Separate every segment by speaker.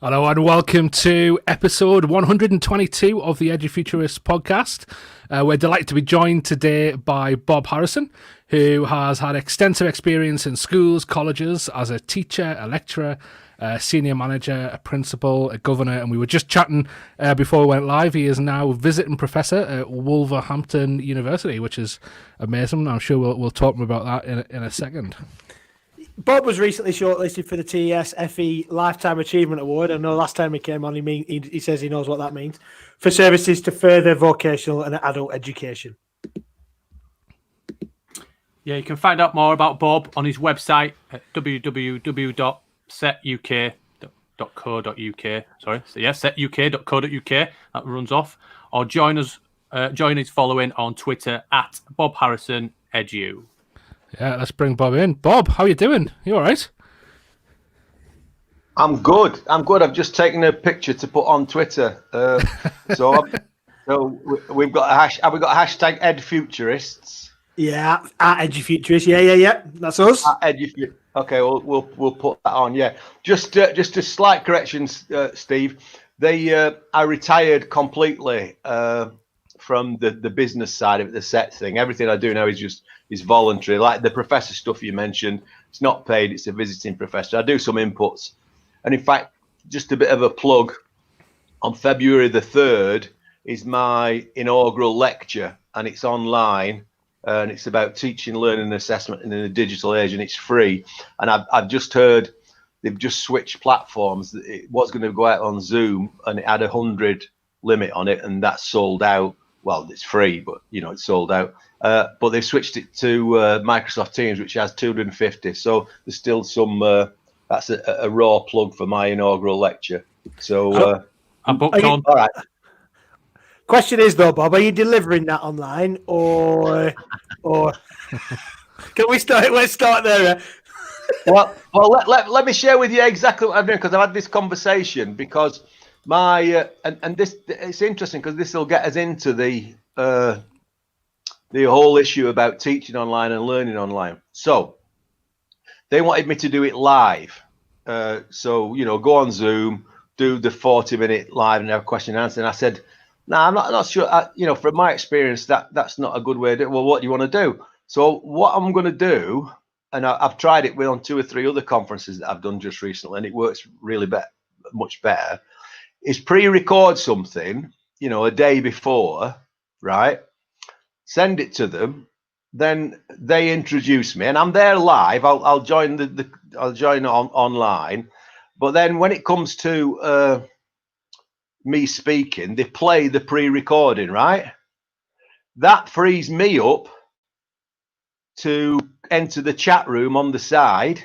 Speaker 1: Hello and welcome to episode 122 of the Edufuturists podcast. We're delighted to be joined today by Bob Harrison, who has had extensive experience in schools, colleges as a teacher, a lecturer, a senior manager, a principal, a governor, and we were just chatting before we went live. He is now visiting professor at Wolverhampton University, which is amazing. I'm sure we'll talk more about that in a second.
Speaker 2: Bob was recently shortlisted for the TES FE Lifetime Achievement Award. I know last time he came on, he says he knows what that means, for services to further vocational and adult education.
Speaker 3: Yeah, you can find out more about Bob on his website at www.setuk.co.uk. Sorry, so yeah, setuk.co.uk. That runs off. Or join his following on Twitter at Bob Harrison Edu.
Speaker 1: Yeah, let's bring Bob in. Bob, how you doing? You all right?
Speaker 4: I'm good. I've just taken a picture to put on Twitter. So we've got a hash. Have we got a hashtag Edufuturists?
Speaker 2: Yeah, at Edufuturists. Yeah. That's us.
Speaker 4: At Okay, we'll put that on. Yeah, just a slight correction, Steve. I retired completely from the business side of it, the set thing. Everything I do now is voluntary. Like the professor stuff you mentioned, it's not paid. It's a visiting professor. I do some inputs, and in fact, just a bit of a plug. On February the 3rd is my inaugural lecture, and it's online, and it's about teaching, learning, and assessment in the digital age, and it's free. And I've just heard they've just switched platforms. It was going to go out on Zoom, and it had 100 limit on it, and that's sold out. Well, it's free, but it's sold out. But they've switched it to Microsoft Teams, which has 250. So there's still some. That's a raw plug for my inaugural lecture. So
Speaker 3: I booked on.
Speaker 4: All right.
Speaker 2: Question is though, Bob, are you delivering that online or can we start? Let's start there.
Speaker 4: Well, let me share with you exactly what I'm doing, because I've had this conversation because my and this, it's interesting because this will get us into the whole issue about teaching online and learning online. So they wanted me to do it live. So go on Zoom, do the 40-minute live and have a question and answer. And I said, no, I'm not sure. From my experience, that's not a good way to do it. Well, what do you want to do? So what I'm going to do, and I've tried it on 2 or 3 other conferences that I've done just recently, and it works really much better, is pre-record something, a day before, right? Send it to them, then they introduce me, and I'm there live. I'll join I'll join online, but then when it comes to me speaking, they play the pre-recording, right? That frees me up to enter the chat room on the side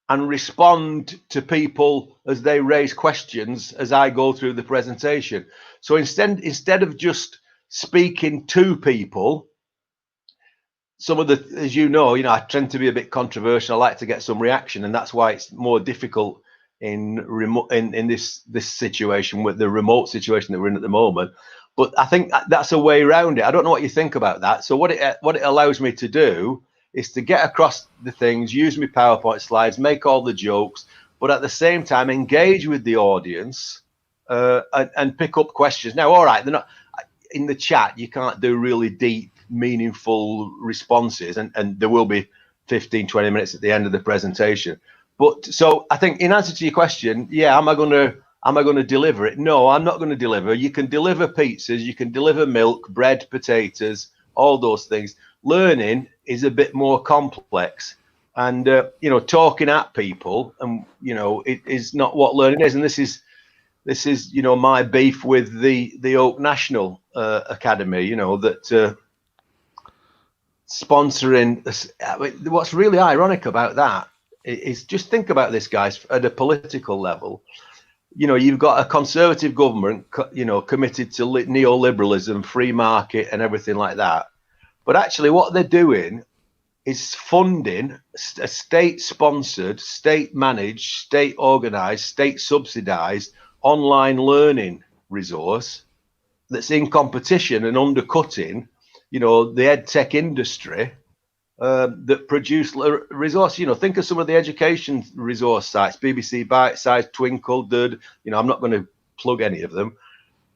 Speaker 4: and respond to people as they raise questions as I go through the presentation. So instead of just speaking to people, some of as I tend to be a bit controversial. I like to get some reaction, and that's why it's more difficult in this situation, with the remote situation that we're in at the moment. But I think that's a way around it. I don't know what you think about that. So what it allows me to do is to get across the things, use my PowerPoint slides, make all the jokes, but at the same time engage with the audience and pick up questions. Now, all right, they're not in the chat. You can't do really deep, meaningful responses, and there will be 15-20 minutes at the end of the presentation. But so I think, in answer to your question, yeah, am I going to deliver it? No, I'm not going to deliver. You can deliver pizzas, you can deliver milk, bread, potatoes, all those things. Learning is a bit more complex, and talking at people, and it is not what learning is. And this is my beef with the Oak National Academy, that sponsoring. What's really ironic about that is, just think about this, guys, at a political level. You've got a conservative government, committed to neoliberalism, free market, and everything like that. But actually, what they're doing is funding a state-sponsored, state-managed, state-organized, state-subsidized online learning resource that's in competition and undercutting, the ed tech industry, that produce resource. Think of some of the education resource sites, BBC Bitesize, Twinkle, Dud. I'm not going to plug any of them.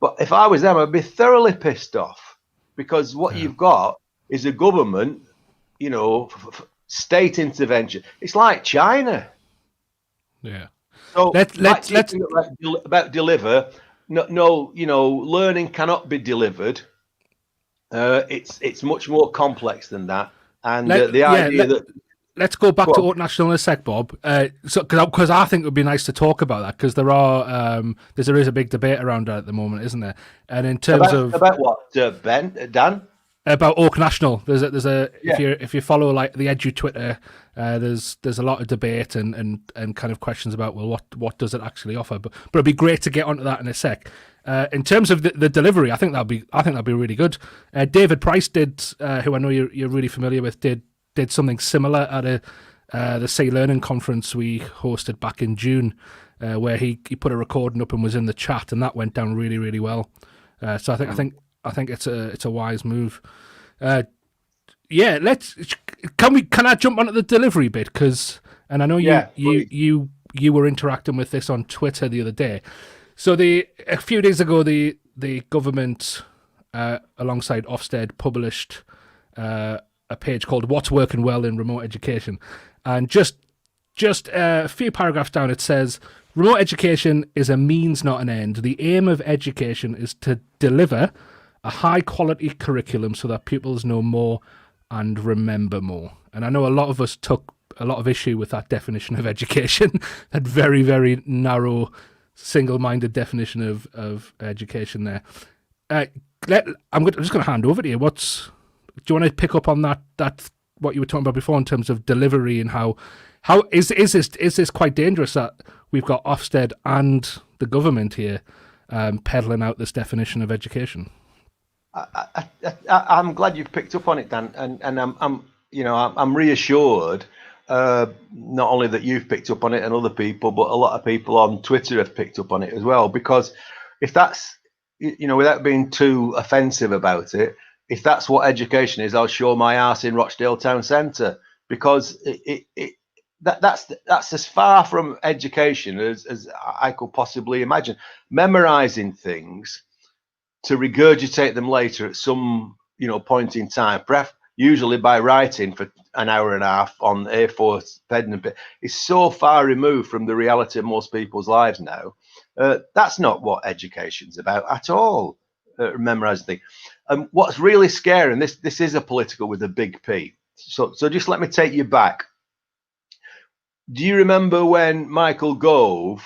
Speaker 4: But if I was them, I'd be thoroughly pissed off, because what you've got is a government, state intervention. It's like China.
Speaker 1: Yeah.
Speaker 4: So
Speaker 1: let's
Speaker 4: about deliver. No, learning cannot be delivered. It's much more complex than that. And the idea that.
Speaker 1: Let's go back to international in a sec, Bob. Because I think it would be nice to talk about that, because there is a big debate around that at the moment, isn't there? And in terms
Speaker 4: about what, Dan?
Speaker 1: About Oak National, if you follow like the Edu Twitter, there's a lot of debate and kind of questions about, well, what does it actually offer? But it'd be great to get onto that in a sec. In terms of the delivery, I think that'd be really good. David Price did, who I know you're really familiar with, did something similar at the C Learning conference we hosted back in June, where he put a recording up and was in the chat, and that went down really, really well. So I think it's a wise move. Can I jump onto the delivery bit? And I know you were interacting with this on Twitter the other day. So a few days ago, the government alongside Ofsted published a page called "What's Working Well in Remote Education," and just a few paragraphs down, it says, "Remote education is a means, not an end. The aim of education is to deliver a high-quality curriculum so that pupils know more and remember more." And I know a lot of us took a lot of issue with that definition of education, that very, very narrow, single-minded definition of education there. I'm just going to hand over to you. Do you want to pick up on that what you were talking about before in terms of delivery, and how is this quite dangerous that we've got Ofsted and the government here peddling out this definition of education?
Speaker 4: I'm glad you've picked up on it, Dan, and I'm reassured, not only that you've picked up on it and other people, but a lot of people on Twitter have picked up on it as well. Because if that's, without being too offensive about it, if that's what education is, I'll show my ass in Rochdale Town Centre, because that's as far from education as I could possibly imagine. Memorizing things to regurgitate them later at some point in time, usually by writing for an hour and a half on A4 pen and paper, is so far removed from the reality of most people's lives now. That's not what education's about at all. Memorizing things. What's really scary, and this is a political with a big P. So just let me take you back. Do you remember when Michael Gove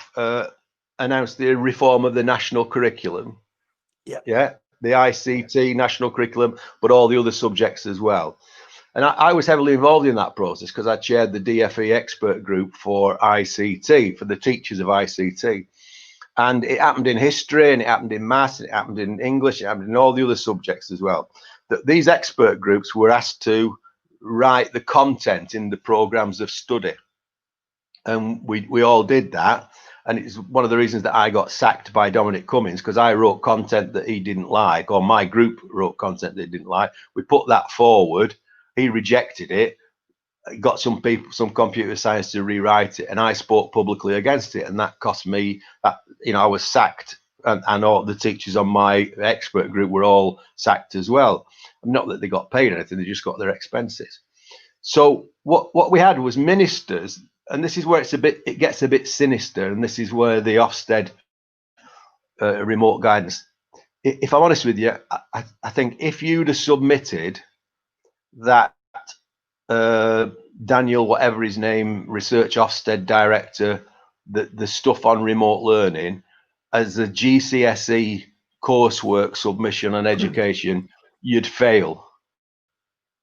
Speaker 4: announced the reform of the national curriculum? Yeah, the ICT national curriculum, but all the other subjects as well. And I was heavily involved in that process because I chaired the DFE expert group for ICT, for the teachers of ICT. And it happened in history, and it happened in maths, and it happened in English, it happened in all the other subjects as well. These expert groups were asked to write the content in the programs of study. And we all did that. And it's one of the reasons that I got sacked by Dominic Cummings, because I wrote content that he didn't like, or my group wrote content that he didn't like. We put that forward. He rejected it. Got some computer science to rewrite it, and I spoke publicly against it, and that cost me that, I was sacked, and all the teachers on my expert group were all sacked as well. Not that they got paid anything, they just got their expenses. So what we had was ministers, and this is where it gets a bit sinister, and this is where the Ofsted remote guidance, if I'm honest with you, I think if you'd have submitted that Daniel, whatever his name, research Ofsted director, the stuff on remote learning as a GCSE coursework submission on education, you'd fail.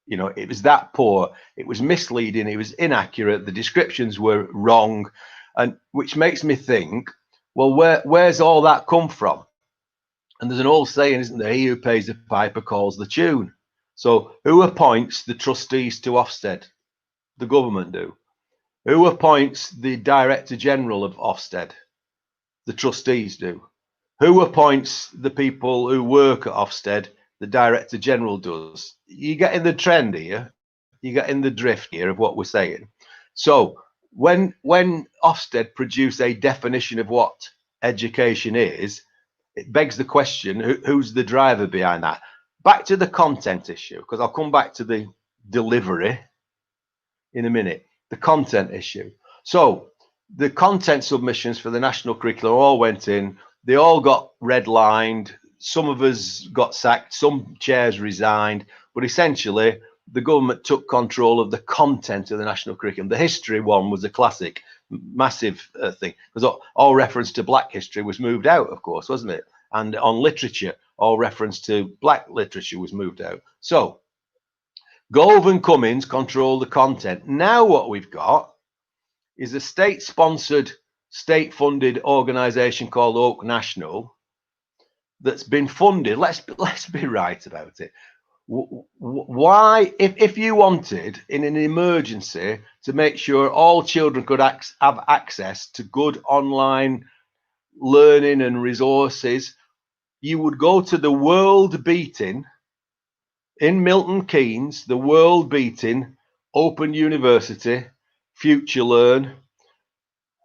Speaker 4: It was that poor, it was misleading, it was inaccurate, the descriptions were wrong, and which makes me think, well, where's all that come from? And there's an old saying, isn't there? He who pays the piper calls the tune. So who appoints the trustees to Ofsted? The government do. Who appoints the Director General of Ofsted? The trustees do. Who appoints the people who work at Ofsted? The Director General does. You getting the trend here? You get in the drift here of what we're saying. So when Ofsted produce a definition of what education is, it begs the question, who's the driver behind that? Back to the content issue, because I'll come back to the delivery in a minute. The content issue. So the content submissions for the national curriculum all went in. They all got redlined. Some of us got sacked. Some chairs resigned. But essentially, the government took control of the content of the national curriculum. The history one was a classic, massive thing, because all reference to black history was moved out, of course, wasn't it? And on literature, all reference to black literature was moved out. So Gove and Cummins control the content. Now what we've got is a state-sponsored, state-funded organisation called Oak National that's been funded. Let's be right about it. Why, if you wanted in an emergency to make sure all children could have access to good online learning and resources, you would go to the world beating in Milton Keynes, the world beating Open University, Future Learn,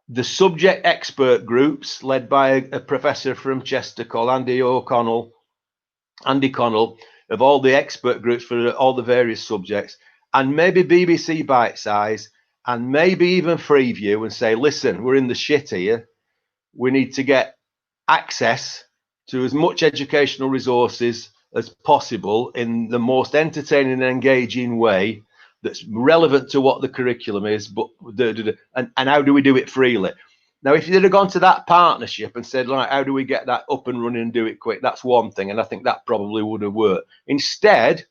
Speaker 4: the subject expert groups led by a professor from Chester called Andy Connell, of all the expert groups for all the various subjects, and maybe BBC Bite Size, and maybe even Freeview, and say, listen, we're in the shit here. We need to get access to as much educational resources as possible in the most entertaining and engaging way that's relevant to what the curriculum is, but and how do we do it freely? Now, if you'd have gone to that partnership and said, like, how do we get that up and running and do it quick? That's one thing, and I think that probably would have worked. Instead,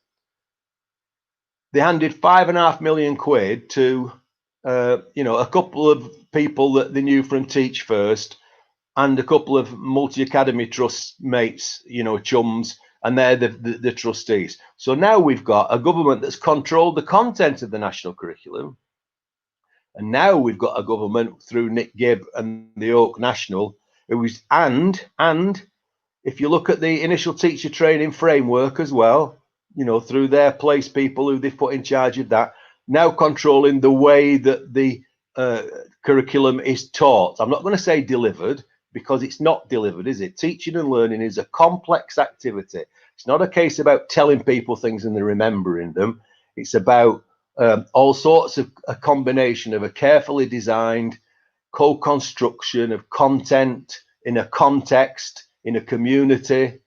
Speaker 4: they handed £5.5 million to a couple of people that they knew from Teach First, and a couple of multi-academy trust mates, chums, and they're the trustees. So now we've got a government that's controlled the content of the national curriculum. And now we've got a government through Nick Gibb and the Oak National, and if you look at the initial teacher training framework as well, through their place people who they've put in charge of that, now controlling the way that the curriculum is taught. I'm not going to say delivered, because it's not delivered, is it? Teaching and learning is a complex activity. It's not a case about telling people things and they're remembering them. It's about all sorts of a combination of a carefully designed co-construction of content in a context, in a community,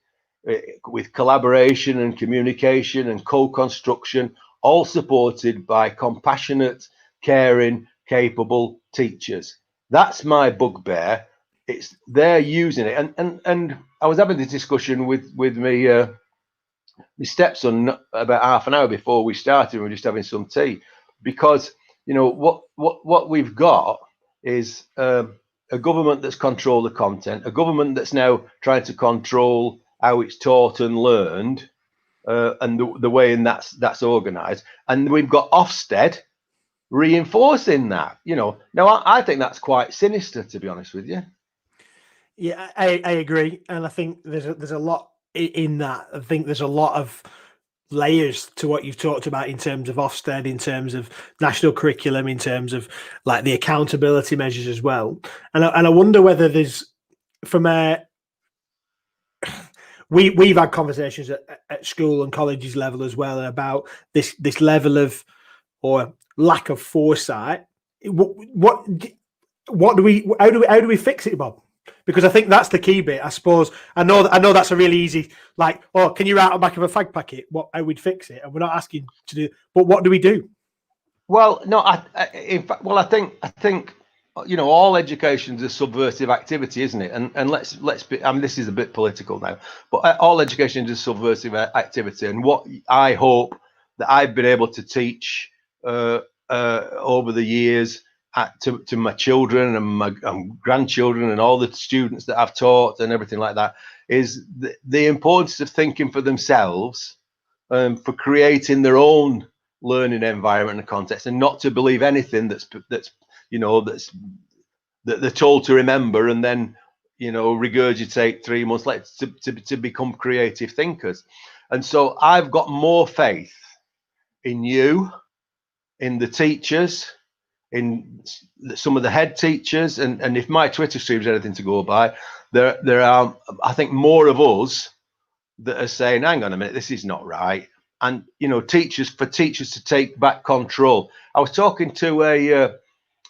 Speaker 4: with collaboration and communication and co-construction, all supported by compassionate, caring, capable teachers. That's my bugbear. It's they're using it, and I was having this discussion with my stepson about half an hour before we started. We were just having some tea, because what we've got is a government that's controlled the content, a government that's now trying to control how it's taught and learned, and the way in that's organised, and we've got Ofsted reinforcing that. Now I think that's quite sinister, to be honest with you.
Speaker 2: Yeah, I agree, and I think there's a lot in that. I think there's a lot of layers to what you've talked about in terms of Ofsted, in terms of national curriculum, in terms of like the accountability measures as well. And I wonder whether there's we've had conversations at school and colleges level as well about this level of or lack of foresight. How do we fix it, Bob? Because I think that's the key bit, I suppose. I know that's a really easy, like, oh, can you write on the back of a fag packet how we'd fix it? And we're not asking to do, but what do we do?
Speaker 4: Well, no, I think all education is a subversive activity, isn't it? And let's be. I mean, this is a bit political now, but all education is a subversive activity. And what I hope that I've been able to teach over the years to my children and my grandchildren and all the students that I've taught and everything like that is the importance of thinking for themselves, for creating their own learning environment and context, and not to believe anything that they're told to remember and then regurgitate 3 months later to become creative thinkers. And so I've got more faith in you in the teachers, in some of the head teachers, and if my Twitter stream's anything to go by, there are, I think, more of us that are saying, hang on a minute, this is not right. And, you know, teachers to take back control. I was talking to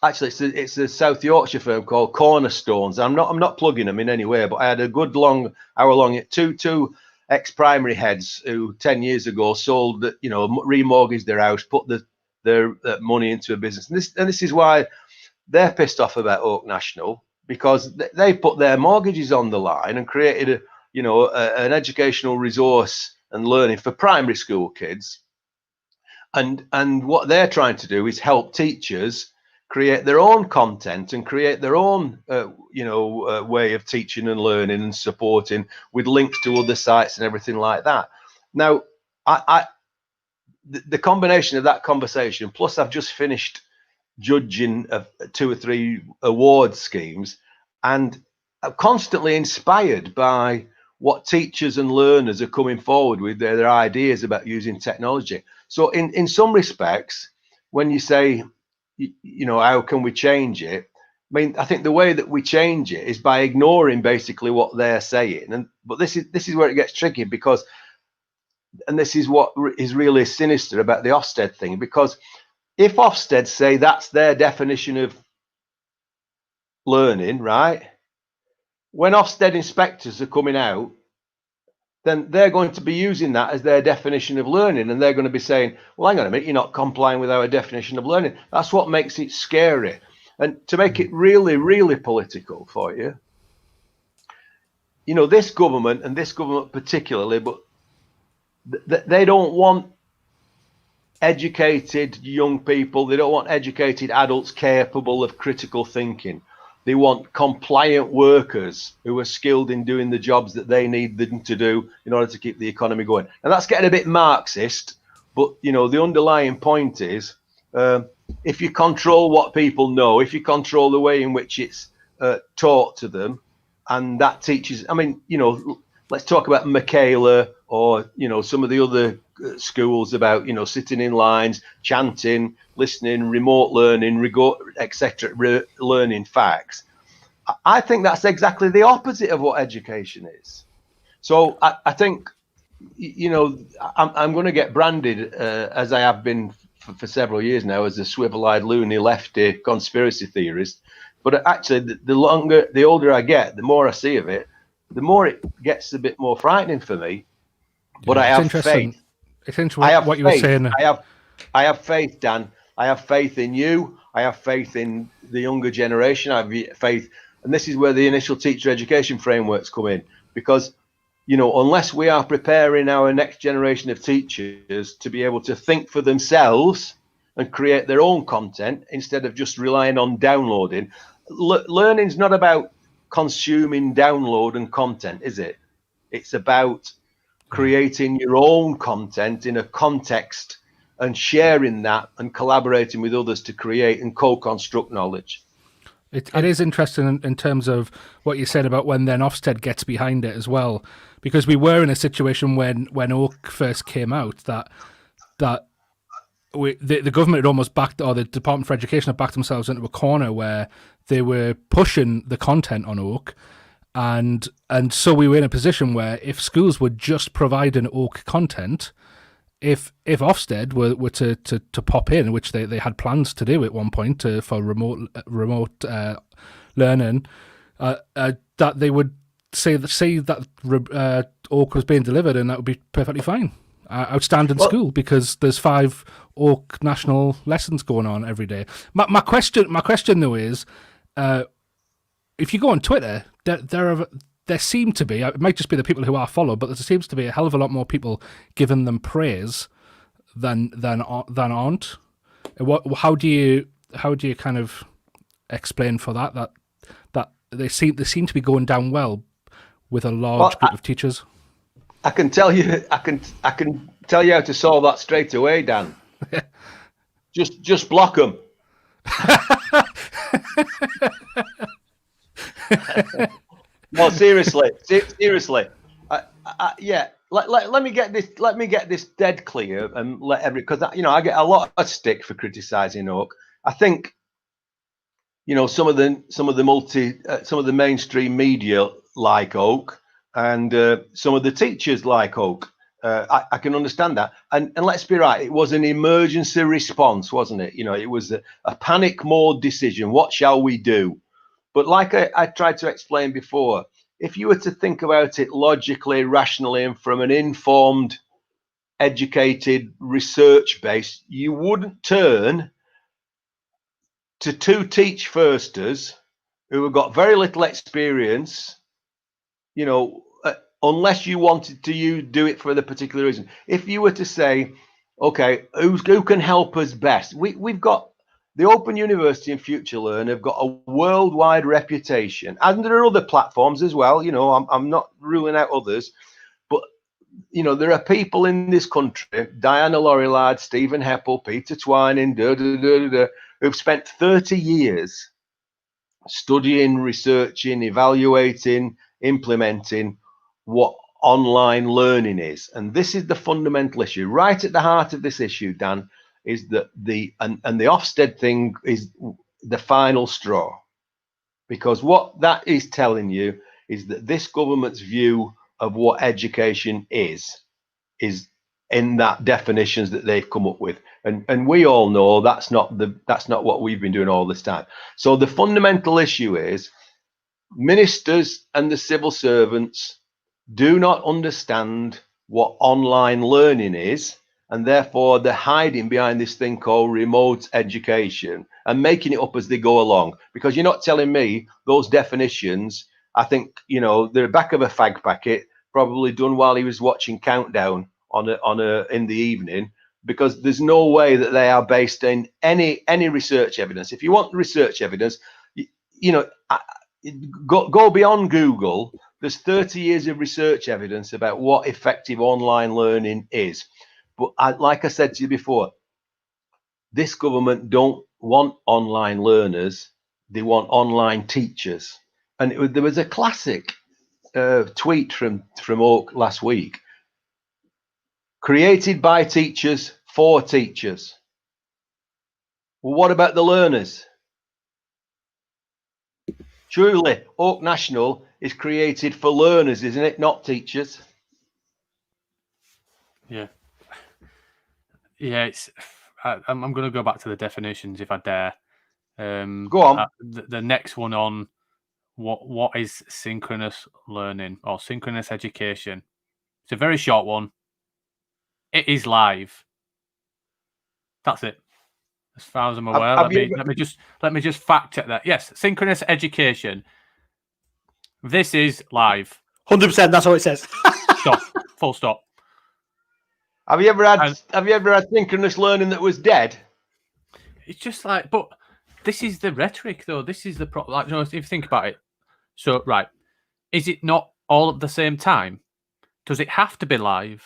Speaker 4: actually it's a South Yorkshire firm called Cornerstones. I'm not plugging them in any way, but I had a good long hour long two ex-primary heads who 10 years ago sold, you know, remortgaged their house, put their money into a business. And this is why they're pissed off about Oak National, because they put their mortgages on the line and created an educational resource and learning for primary school kids. And what they're trying to do is help teachers create their own content and create their own way of teaching and learning and supporting, with links to other sites and everything like that. Now, the combination of that conversation, plus I've just finished judging 2 or 3 award schemes, and I'm constantly inspired by what teachers and learners are coming forward with, their ideas about using technology. So in some respects, when you say, you know, how can we change it? I mean, I think the way that we change it is by ignoring basically what they're saying. But this is where it gets tricky, because, and this is what is really sinister about the Ofsted thing, because if Ofsted say that's their definition of learning, right? When Ofsted inspectors are coming out, then they're going to be using that as their definition of learning, and they're going to be saying, well, hang on a minute, you're not complying with our definition of learning. That's what makes it scary. And to make it really, really political for you, you know, this government, and this government particularly, but they don't want educated young people. They don't want educated adults capable of critical thinking. They want compliant workers who are skilled in doing the jobs that they need them to do in order to keep the economy going. And that's getting a bit Marxist, but, you know, the underlying point is, if you control what people know, if you control the way in which it's taught to them, and that teaches, I mean, you know, let's talk about Michaela, or, you know, some of the other schools about, you know, sitting in lines, chanting, listening, remote learning, etc., learning facts. I think that's exactly the opposite of what education is. So I think, you know, I'm going to get branded, as I have been for several years now, as a swivel-eyed, loony, lefty conspiracy theorist. But actually, the older I get, the more I see of it, the more it gets a bit more frightening for me. But I have faith.
Speaker 1: It's interesting what you were saying.
Speaker 4: I have faith, Dan. I have faith in you. I have faith in the younger generation. I have faith, and this is where the initial teacher education frameworks come in, because, you know, unless we are preparing our next generation of teachers to be able to think for themselves and create their own content instead of just relying on downloading. Learning's not about consuming download and content, is it? It's about creating your own content in a context and sharing that and collaborating with others to create and co-construct knowledge.
Speaker 1: It is interesting in terms of what you said about when then Ofsted gets behind it as well, because we were in a situation when Oak first came out that the government had almost backed, or the Department for Education had backed themselves into a corner where they were pushing the content on Oak. And so we were in a position where if schools were just providing Oak content, if Ofsted were to pop in, which they had plans to do at one point for remote learning, that they would say that Oak was being delivered, and that would be perfectly fine. Outstanding school, because there's 5 Oak national lessons going on every day. My question though is, if you go on Twitter, there seem to be, it might just be the people who are followed, but there seems to be a hell of a lot more people giving them praise than aren't. How do you kind of explain for that they seem to be going down well with a large group of teachers?
Speaker 4: I can tell you how to solve that straight away, Dan. just block them. No, seriously. Yeah, let me get this dead clear and because I get a lot of stick for criticizing Oak. I think some of the mainstream media like Oak, and some of the teachers like Oak. I can understand that, and let's be right, it was an emergency response, wasn't it? It was a panic mode decision. What shall we do? But like I tried to explain before, if you were to think about it logically, rationally, and from an informed, educated research base, you wouldn't turn to two teach firsters who have got very little experience, unless you wanted to do it for the particular reason. If you were to say, okay, who can help us best? We've got the Open University and Future Learn have got a worldwide reputation, and there are other platforms as well. I'm not ruling out others, but there are people in this country, Diana Lorillard, Stephen Heppel, Peter Twining, who've spent 30 years studying, researching, evaluating, implementing what online learning is. And this is the fundamental issue. Right at the heart of this issue, Dan, is that the Ofsted thing is the final straw. Because what that is telling you is that this government's view of what education is in that definitions that they've come up with, and we all know that's not what we've been doing all this time. So the fundamental issue is ministers and the civil servants do not understand what online learning is, and therefore they're hiding behind this thing called remote education and making it up as they go along. Because you're not telling me those definitions, I think, they're back of a fag packet, probably done while he was watching Countdown in the evening, because there's no way that they are based in any research evidence. If you want research evidence, go beyond Google. There's 30 years of research evidence about what effective online learning is. But like I said to you before, this government don't want online learners, they want online teachers. And there was a classic tweet from Oak last week. Created by teachers for teachers. Well, what about the learners? Surely Oak National is created for learners, isn't it? Not teachers.
Speaker 3: Yeah. I'm going to go back to the definitions if I dare.
Speaker 4: Go on.
Speaker 3: The next one on what is synchronous learning or synchronous education. It's a very short one. It is live. That's it. As far as I'm aware. Let me just fact check that. Yes, synchronous education. This is live.
Speaker 2: 100%. That's what it says.
Speaker 3: Stop. Full stop.
Speaker 4: Have you ever had synchronous learning that was dead?
Speaker 3: It's just like, but this is the rhetoric, though. This is the problem. Like, if you think about it. So, right, is it not all at the same time? Does it have to be live?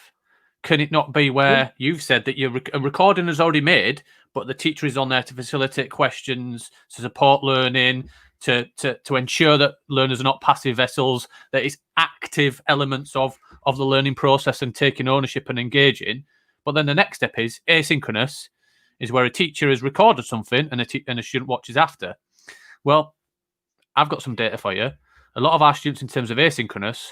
Speaker 3: Can it not be where you've said that a recording is already made, but the teacher is on there to facilitate questions, to support learning, to ensure that learners are not passive vessels, that it's active elements of the learning process and taking ownership and engaging. But then the next step is asynchronous, is where a teacher has recorded something and a student watches after. Well, I've got some data for you. A lot of our students, in terms of asynchronous,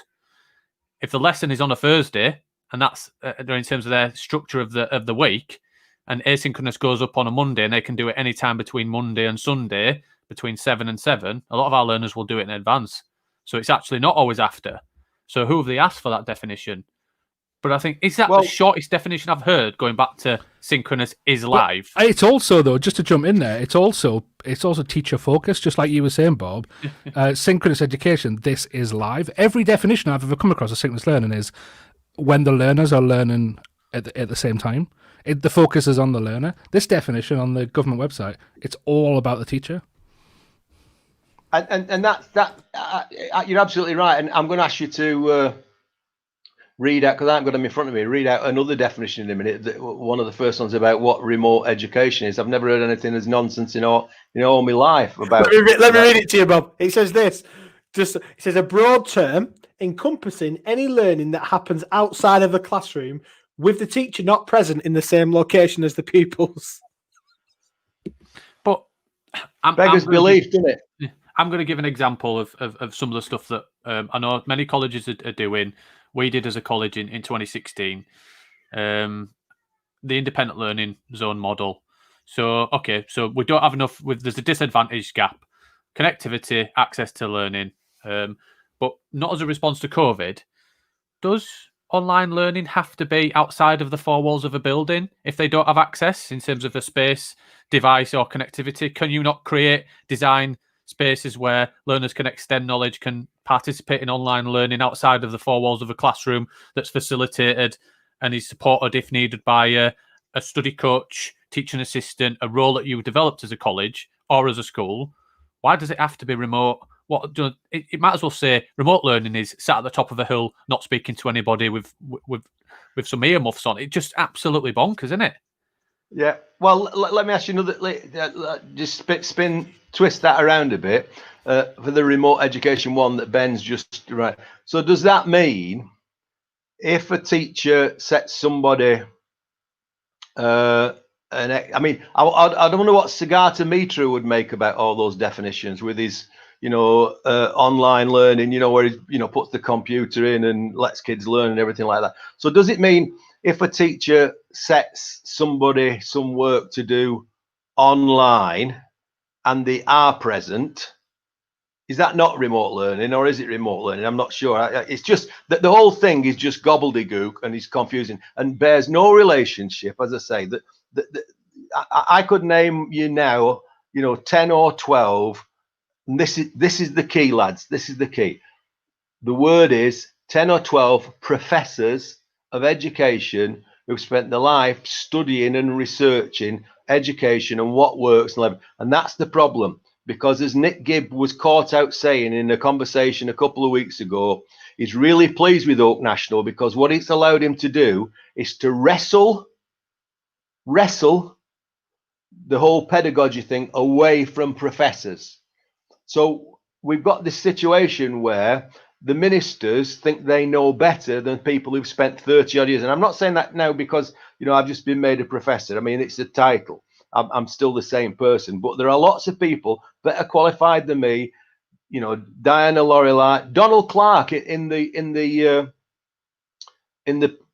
Speaker 3: if the lesson is on a Thursday, and that's in terms of their structure of the week, and asynchronous goes up on a Monday, and they can do it anytime between Monday and Sunday, between 7 and 7, a lot of our learners will do it in advance. So it's actually not always after. So who have they asked for that definition? But I think, is that the shortest definition I've heard, going back to synchronous is live?
Speaker 1: But it's also, though, just to jump in there, it's also teacher focused, just like you were saying, Bob. Synchronous education, this is live. Every definition I've ever come across of synchronous learning is when the learners are learning at the same time. The focus is on the learner. This definition on the government website, it's all about the teacher.
Speaker 4: And you're absolutely right. And I'm going to ask you to read out, because I haven't got them in front of me, read out another definition in a minute. One of the first ones about what remote education is. I've never heard anything as nonsense in all my life about.
Speaker 2: Let me read it to you, Bob. It says this. It says a broad term encompassing any learning that happens outside of a classroom with the teacher not present in the same location as the pupils.
Speaker 3: But
Speaker 4: Beggars belief, doesn't it?
Speaker 3: I'm going to give an example of some of the stuff that I know many colleges are doing. We did as a college in 2016, the independent learning zone model. So we don't have enough. There's a disadvantage gap, connectivity, access to learning, but not as a response to COVID. Does online learning have to be outside of the four walls of a building if they don't have access in terms of a space, device, or connectivity? Can you not design spaces where learners can extend knowledge, can participate in online learning outside of the four walls of a classroom that's facilitated and is supported if needed by a study coach, teaching assistant, a role that you developed as a college or as a school? Why does it have to be remote? It might as well say remote learning is sat at the top of a hill, not speaking to anybody with some earmuffs on. It's just absolutely bonkers, isn't it?
Speaker 4: Yeah. Well, let me ask you another. Just twist that around a bit for the remote education one that Ben's just right. So does that mean if a teacher sets somebody, I don't know what Sagata Mitra would make about all those definitions with his, online learning, where he, puts the computer in and lets kids learn and everything like that. So does it mean if a teacher sets somebody some work to do online and they are present, is that not remote learning, or is it remote learning? I'm not sure. It's just that the whole thing is just gobbledygook and it's confusing and bears no relationship. As I say, that I could name you now, 10 or 12. And this is the key, lads. This is the key. The word is 10 or 12 professors of education who've spent their life studying and researching education and what works. And that's the problem, because as Nick Gibb was caught out saying in a conversation a couple of weeks ago, he's really pleased with Oak National because what it's allowed him to do is to wrestle the whole pedagogy thing away from professors. So we've got this situation where the ministers think they know better than people who've spent 30 odd years. And I'm not saying that now because, I've just been made a professor. I mean, it's a title. I'm still the same person, but there are lots of people better qualified than me. Diana Lorelei, Donald Clark in the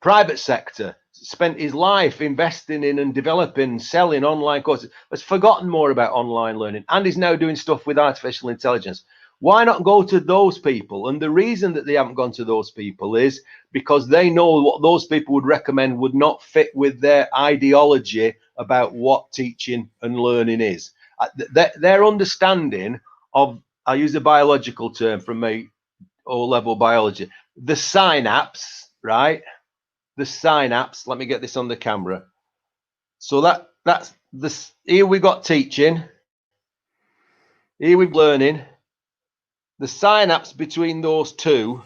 Speaker 4: private sector spent his life investing in and developing, selling online courses, has forgotten more about online learning and is now doing stuff with artificial intelligence. Why not go to those people? And the reason that they haven't gone to those people is because they know what those people would recommend would not fit with their ideology about what teaching and learning is. Their understanding of, I use a biological term from my O-level biology, the synapse, right? The synapse, let me get this on the camera. So that's this. Here we got teaching, here we've learning. The synapse between those two,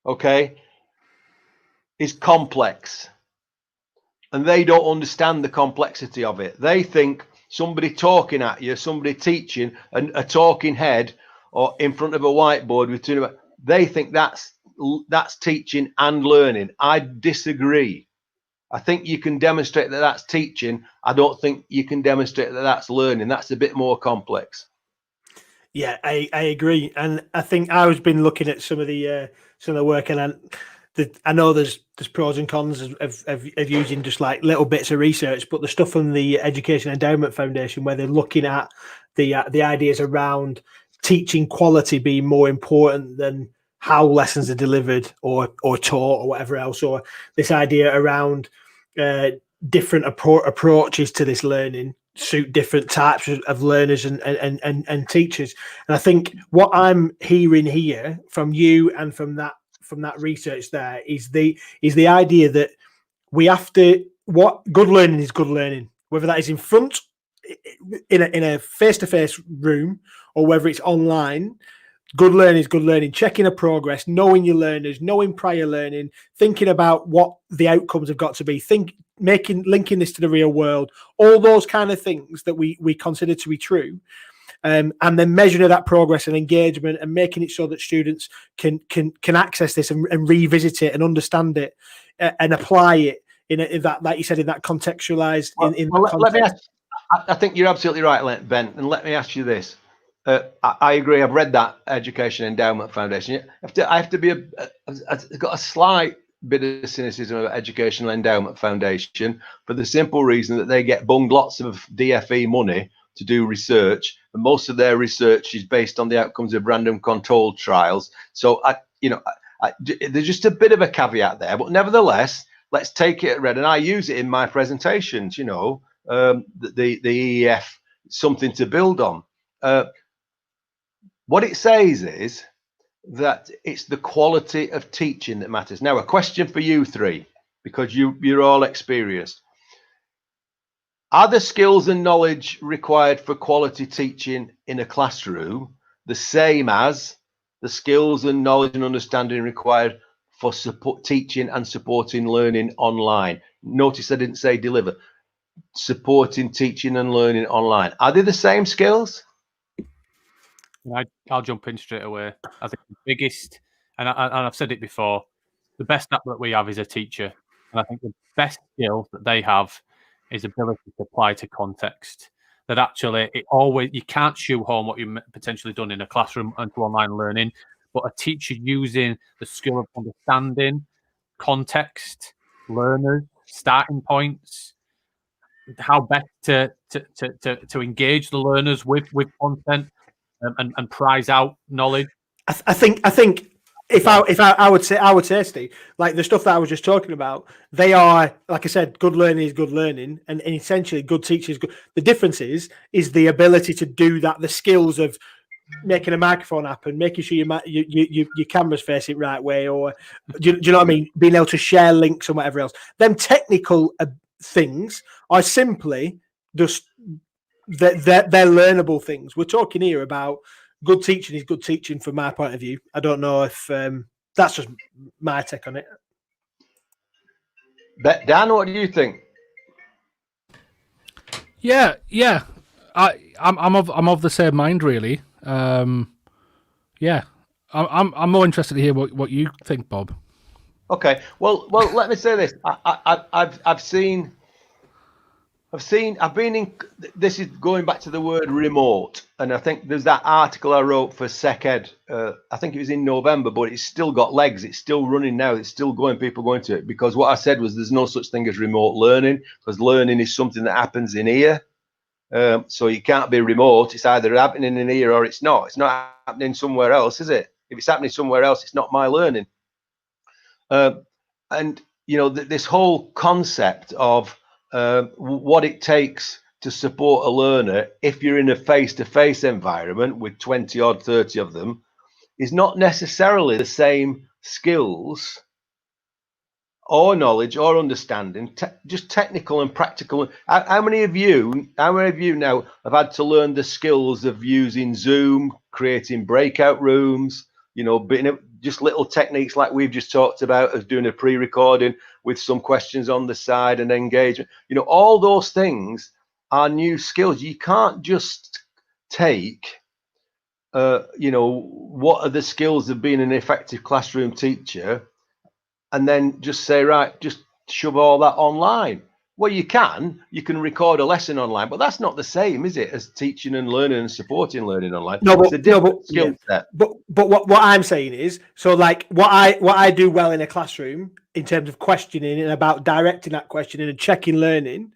Speaker 4: okay, is complex. And they don't understand the complexity of it. They think somebody talking at you, somebody teaching, and a talking head or in front of a whiteboard with two, they think that's teaching and learning. I disagree. I think you can demonstrate that that's teaching. I don't think you can demonstrate that that's learning. That's a bit more complex.
Speaker 2: Yeah, I agree, and I think I've been looking at some of the work, and I know there's pros and cons of using just like little bits of research, but the stuff from the Education Endowment Foundation where they're looking at the ideas around teaching quality being more important than how lessons are delivered or taught or whatever else, or this idea around different approaches to this learning suit different types of learners and teachers. And I think what I'm hearing here from you and from that research there is the idea that we have to, what good learning is good learning, whether that is in front in a face-to-face room or whether it's online. Good learning is good learning, checking a progress, knowing your learners, knowing prior learning, thinking about what the outcomes have got to be, linking this to the real world, all those kind of things that we consider to be true. and then measuring that progress and engagement and making it so that students can access this and revisit it and understand it and apply it in that, like you said, in that contextualized.
Speaker 4: Let me ask. I think you're absolutely right, Ben. And let me ask you this. I agree. I've read that Education Endowment Foundation. I have to be I've got a slight bit of cynicism about Educational Endowment Foundation for the simple reason that they get bunged lots of DFE money to do research, and most of their research is based on the outcomes of random controlled trials. So there's just a bit of a caveat there, but nevertheless, let's take it at red. And I use it in my presentations. The EEF, something to build on. What it says is that it's the quality of teaching that matters. Now, a question for you three, because you're all experienced. Are the skills and knowledge required for quality teaching in a classroom the same as the skills and knowledge and understanding required for teaching and supporting learning online? Notice I didn't say deliver. Supporting teaching and learning online. Are they the same skills?
Speaker 3: I'll jump in straight away. I think the biggest, and I've said it before, the best app that we have is a teacher. And I think the best skill that they have is ability to apply to context. That actually, you can't shoehorn what you've potentially done in a classroom into online learning, but a teacher using the skill of understanding, context, learners, starting points, how best to engage the learners with content. And prize out knowledge.
Speaker 2: I think if I would say, Steve, like the stuff that I was just talking about, they are, like I said, good learning is good learning, and essentially good teaching is good. The difference is the ability to do that, the skills of making a microphone happen, making sure your cameras face it right way, or do you know what I mean? Being able to share links and whatever else. Them technical things are simply just they're learnable things. We're talking here about good teaching is good teaching from my point of view. I don't know if that's just my take on it.
Speaker 4: Dan, what do you think?
Speaker 1: Yeah. I'm of the same mind, really. Yeah, I'm more interested to hear what you think, Bob.
Speaker 4: Okay. Well, let me say this. I've been in, this is going back to the word remote, and I think there's that article I wrote for SecEd, I think it was in November, but it's still got legs, it's still running now, it's still going, people going to it, because what I said was there's no such thing as remote learning, because learning is something that happens in here, so you can't be remote, it's either happening in here or it's not happening somewhere else, is it? If it's happening somewhere else, it's not my learning. And this whole concept of what it takes to support a learner if you're in a face-to-face environment with 20 odd 30 of them is not necessarily the same skills or knowledge or understanding, just technical and practical. How many of you now have had to learn the skills of using Zoom, creating breakout rooms, just little techniques like we've just talked about, as doing a pre-recording with some questions on the side and engagement. All those things are new skills. You can't just take, what are the skills of being an effective classroom teacher and then just say, right, just shove all that online. Well, you can record a lesson online, but that's not the same, is it, as teaching and learning and supporting learning online?
Speaker 2: No,
Speaker 4: it's a different skill set.
Speaker 2: But what I'm saying is, so like what I do well in a classroom in terms of questioning and about directing that questioning and checking learning,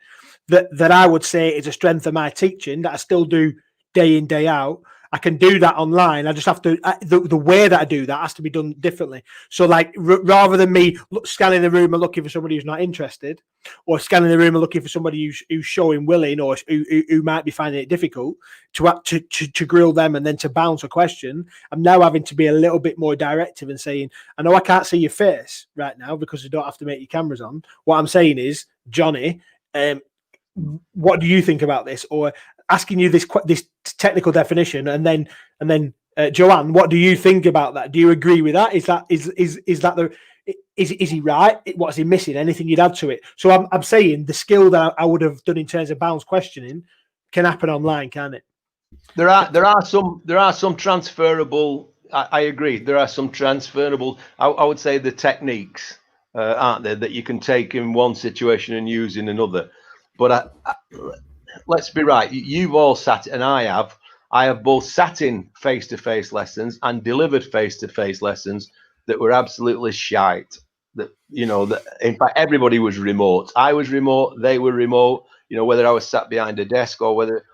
Speaker 2: that I would say is a strength of my teaching that I still do day in, day out. I can do that online. I just have to, the way that I do that has to be done differently. So like, rather than me scanning the room and looking for somebody who's not interested, or scanning the room and looking for somebody who's showing willing, or who might be finding it difficult to grill them and then to bounce a question, I'm now having to be a little bit more directive and saying, I know I can't see your face right now because you don't have to make your cameras on. What I'm saying is, Johnny, what do you think about this? Or asking you this technical definition, and then Joanne, what do you think about that? Do you agree with that? Is he right? What is he missing? Anything you'd add to it? So I'm saying the skill that I would have done in terms of bounce questioning can happen online, can it?
Speaker 4: There are some transferable. I agree. There are some transferable. I would say the techniques, aren't there, that you can take in one situation and use in another. But let's be right. You've all sat, and I have both sat in face-to-face lessons and delivered face-to-face lessons that were absolutely shite. That that in fact everybody was remote. I was remote. They were remote. Whether I was sat behind a desk or whether.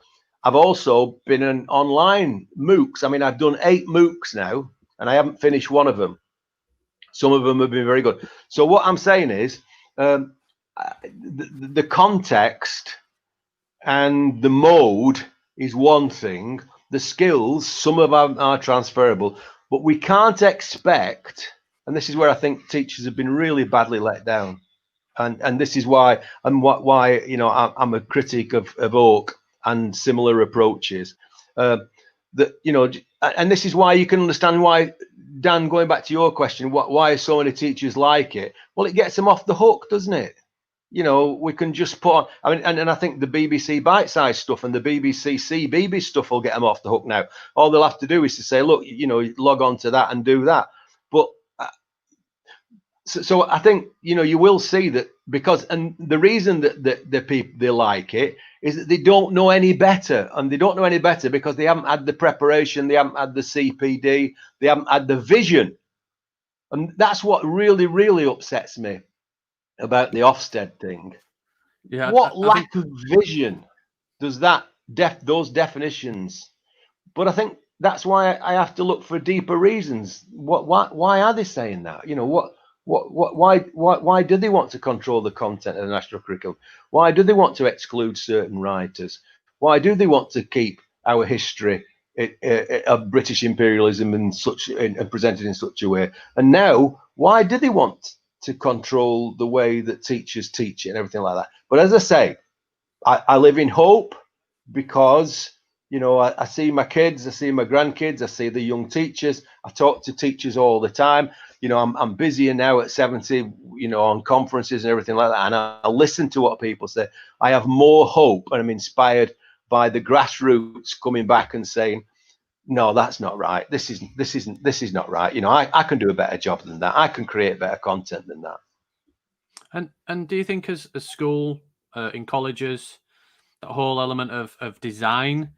Speaker 4: I've also been an online MOOCs. I mean, I've done 8 MOOCs now, and I haven't finished one of them. Some of them have been very good. So what I'm saying is, the context and the mode is one thing. The skills, some of them are transferable, but we can't expect. And this is where I think teachers have been really badly let down. And this is why I'm a critic of Oak and similar approaches. And this is why you can understand why, Dan, going back to your question, why so many teachers like it? Well, it gets them off the hook, doesn't it? We can just put on, I mean, and I think the BBC bite-sized stuff and the BBC CBeebies stuff will get them off the hook now. All they'll have to do is to say, look, log on to that and do that. But so I think you will see that, because, and the reason that the people, they like it, is that they don't know any better, and they don't know any better because they haven't had the preparation, they haven't had the CPD, they haven't had the vision, and that's what really, really upsets me about the Ofsted thing.
Speaker 3: Yeah,
Speaker 4: what lack of vision does that those definitions? But I think that's why I have to look for deeper reasons. Why are they saying that? Why do they want to control the content of the national curriculum? Why do they want to exclude certain writers? Why do they want to keep our history of British imperialism and presented in such a way? And now, why do they want to control the way that teachers teach it and everything like that? But as I say, I live in hope, because I see my kids, I see my grandkids, I see the young teachers. I talk to teachers all the time. I'm busier now at 70, on conferences and everything like that. And I listen to what people say. I have more hope, and I'm inspired by the grassroots coming back and saying, no, that's not right. This is not right. I can do a better job than that. I can create better content than that.
Speaker 3: And do you think as a school, in colleges, that whole element of design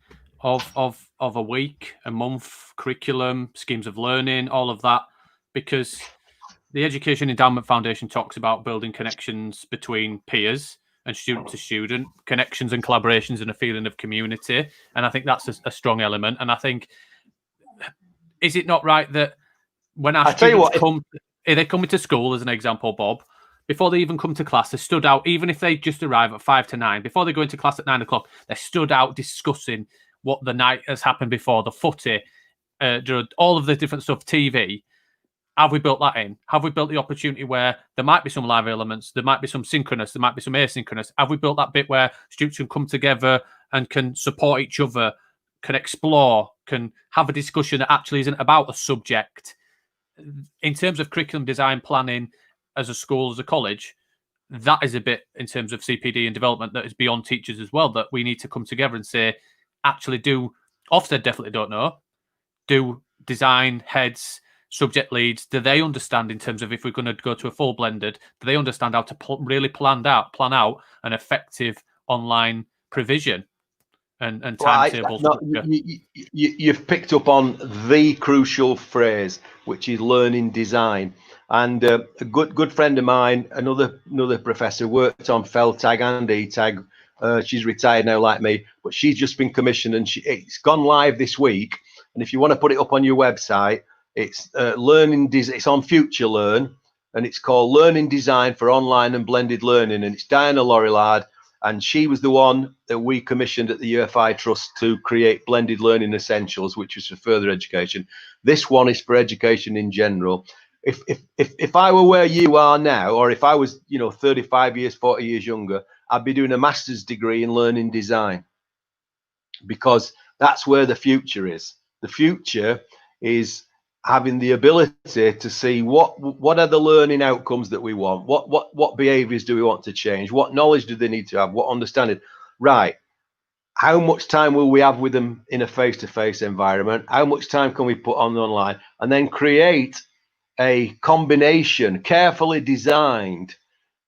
Speaker 3: of a week, a month, curriculum, schemes of learning, all of that, because the Education Endowment Foundation talks about building connections between peers and student to student, connections and collaborations and a feeling of community. And I think that's a strong element. And I think, is it not right that when our students they're coming to school, as an example, Bob, before they even come to class, they stood out, even if they just arrive at 5 to 9, before they go into class at 9 o'clock, they stood out discussing what the night has happened before, the footy, all of the different stuff, TV. Have we built that in? Have we built the opportunity where there might be some live elements, there might be some synchronous, there might be some asynchronous? Have we built that bit where students can come together and can support each other, can explore, can have a discussion that actually isn't about a subject? In terms of curriculum design planning as a school, as a college, that is a bit, in terms of CPD and development, that is beyond teachers as well, that we need to come together and say, actually, Ofsted definitely don't know, do design heads, subject leads, do they understand, in terms of if we're going to go to a full blended, do they understand how to really plan out an effective online provision and timetables?
Speaker 4: You've picked up on the crucial phrase, which is learning design. And a good friend of mine, another professor, worked on FELTAG and ETAG. She's retired now, like me, but she's just been commissioned, and it's gone live this week. And if you want to put it up on your website, it's it's on Future Learn, and it's called Learning Design for Online and Blended Learning, and it's Diana Lorillard, and she was the one that we commissioned at the UFI Trust to create Blended Learning Essentials, which was for further education. This one is for education in general. If I were where you are now, or if I was 35 years, 40 years younger, I'd be doing a master's degree in learning design, because that's where the future is. The future is having the ability to see what are the learning outcomes that we want, what behaviors do we want to change, what knowledge do they need to have, what understanding. Right, how much time will we have with them in a face-to-face environment? How much time can we put on online? And then create a combination, carefully designed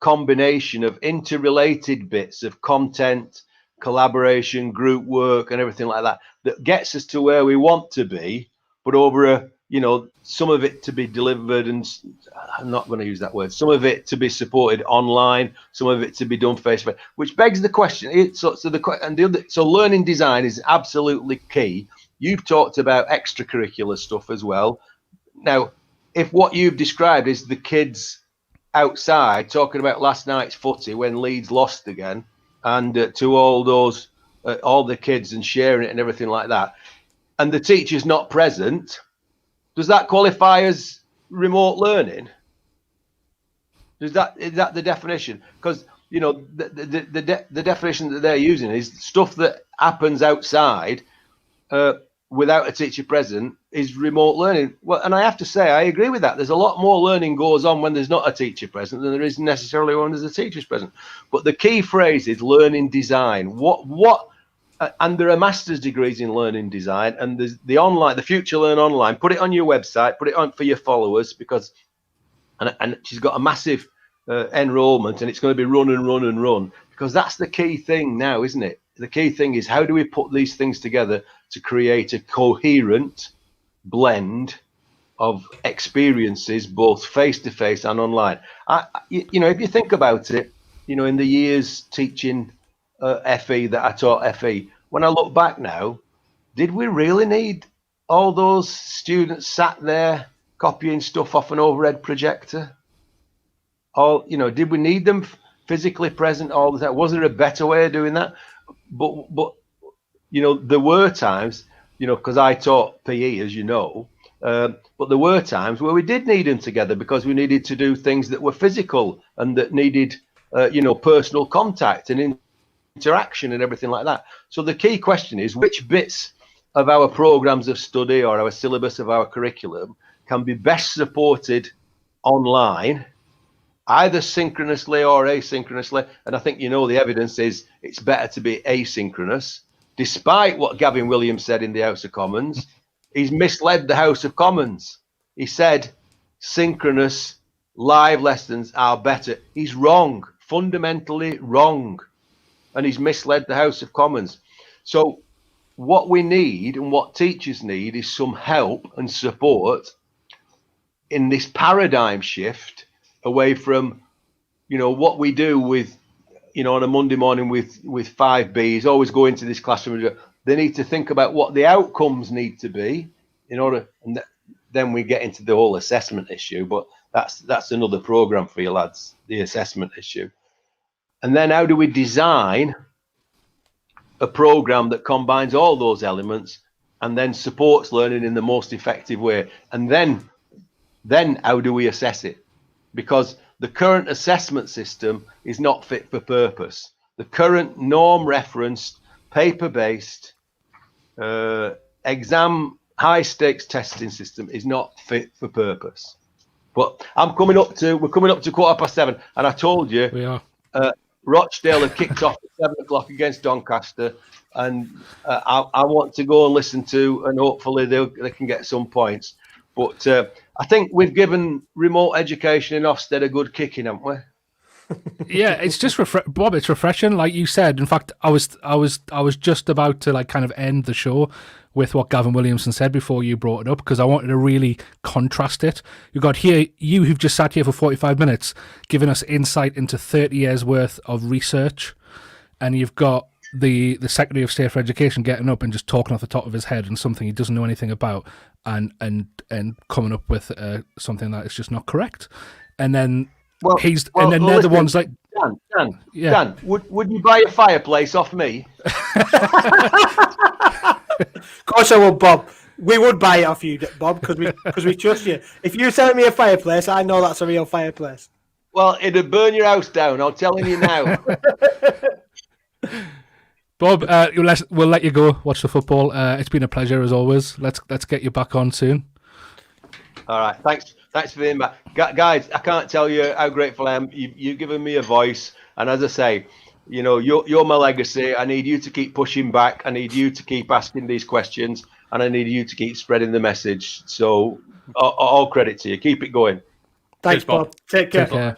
Speaker 4: combination of interrelated bits of content, collaboration, group work, and everything like that, that gets us to where we want to be, but over a, some of it to be delivered, and I'm not going to use that word, some of it to be supported online, some of it to be done face to face, which begs the question. So learning design is absolutely key. You've talked about extracurricular stuff as well. Now, if what you've described is the kids outside talking about last night's footy when Leeds lost again, and to all those, all the kids, and sharing it and everything like that, and the teacher's not present, does that qualify as remote learning? Is that the definition? Because the definition that they're using is stuff that happens outside without a teacher present is remote learning. Well, and I have to say, I agree with that. There's a lot more learning goes on when there's not a teacher present than there is necessarily when there's a teacher present. But the key phrase is learning design. And there are master's degrees in learning design, and there's the Future Learn Online. Put it on your website, put it on for your followers, because and she's got a massive enrollment, and it's going to be run and run and run, because that's the key thing now, isn't it? The key thing is, how do we put these things together to create a coherent blend of experiences, both face to face and online? If you think about it, in the years teaching FE that I taught FE, when I look back now, did we really need all those students sat there copying stuff off an overhead projector? Did we need them physically present all the time? Was there a better way of doing that? But there were times, because I taught PE, as you know, but there were times where we did need them together, because we needed to do things that were physical and that needed, personal contact and interaction and everything like that. So the key question is, which bits of our programs of study or our syllabus of our curriculum can be best supported online, either synchronously or asynchronously? And I think the evidence is it's better to be asynchronous. Despite what Gavin Williams said in the House of Commons, he's misled the House of Commons. He said synchronous live lessons are better. He's wrong, fundamentally wrong. And he's misled the House of Commons. So what we need, and what teachers need, is some help and support in this paradigm shift away from, what we do with, on a Monday morning with 5 Bs, always go into this classroom. They need to think about what the outcomes need to be in order, and then we get into the whole assessment issue. But that's another program for you lads, the assessment issue. And then how do we design a program that combines all those elements and then supports learning in the most effective way? And then how do we assess it? Because the current assessment system is not fit for purpose. The current norm referenced, paper-based, exam high stakes testing system is not fit for purpose. But we're coming up to 7:15, and I told you
Speaker 1: we are.
Speaker 4: Rochdale have kicked off at 7 o'clock against Doncaster, and I want to go and listen to, and hopefully they can get some points. But I think we've given remote education in Ofsted a good kicking, haven't we?
Speaker 1: Yeah, it's just Bob. It's refreshing, like you said. In fact, I was just about to kind of end the show with what Gavin Williamson said before you brought it up, because I wanted to really contrast it. You got here, you who've just sat here for 45 minutes, giving us insight into 30 years worth of research, and you've got the Secretary of State for Education getting up and just talking off the top of his head and something he doesn't know anything about, and coming up with something that is just not correct, and then. They're the ones like
Speaker 4: Dan, would you buy a fireplace off me?
Speaker 2: Of course I would, Bob. We would buy it off you, Bob, because we trust you. If you're selling me a fireplace, I know that's a real fireplace.
Speaker 4: Well, it'd burn your house down. I'm telling you now.
Speaker 1: Bob, we'll let you go watch the football. It's been a pleasure as always. Let's get you back on soon.
Speaker 4: All right, thanks for being back, guys. I can't tell you how grateful I am. You've given me a voice, and as I say, You know, you're my legacy. I need you to keep pushing back. I need you to keep asking these questions, and I need you to keep spreading the message. So all credit to you. Keep it going.
Speaker 2: Thanks,
Speaker 3: Cheers, Bob.
Speaker 2: Bob. Take care.
Speaker 1: Take care.